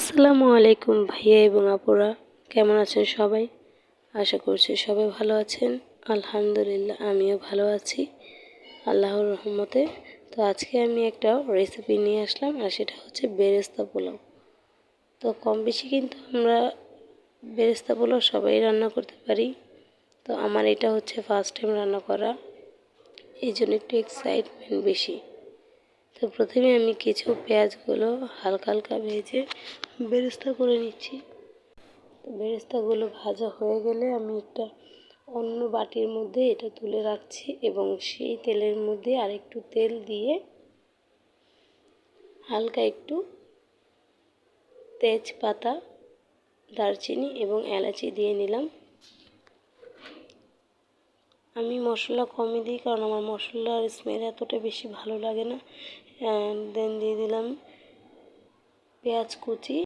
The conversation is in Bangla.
আসসালামু আলাইকুম ভাইয়া এবং আপুরা, কেমন আছেন সবাই? আশা করছি সবাই ভালো আছেন। আলহামদুলিল্লাহ আমিও ভালো আছি আল্লাহর রহমতে। তো আজকে আমি একটা রেসিপি নিয়ে আসলাম, আর সেটা হচ্ছে বেরেস্তা পোলাও। তো কম বেশি কিন্তু আমরা বেরেস্তা পোলাও সবাই রান্না করতে পারি। তো আমার এটা হচ্ছে ফার্স্ট টাইম রান্না করা, এই জন্য একটু এক্সাইটমেন্ট বেশি। তো প্রথমে আমি কিছু পেঁয়াজগুলো হালকা হালকা ভেজে বেরেস্তা করে নিচ্ছি। তো বেরেস্তাগুলো ভাজা হয়ে গেলে আমি একটা অন্য বাটির মধ্যে এটা তুলে রাখছি, এবং সেই তেলের মধ্যে আরেকটু তেল দিয়ে হালকা একটু তেজপাতা, দারচিনি এবং এলাচি দিয়ে নিলাম। আমি মশলা কমই দিই, কারণ আমার মশলার স্মেল এতটা বেশি ভালো লাগে না। দেন দিয়ে দিলাম পেঁয়াজ কুচি,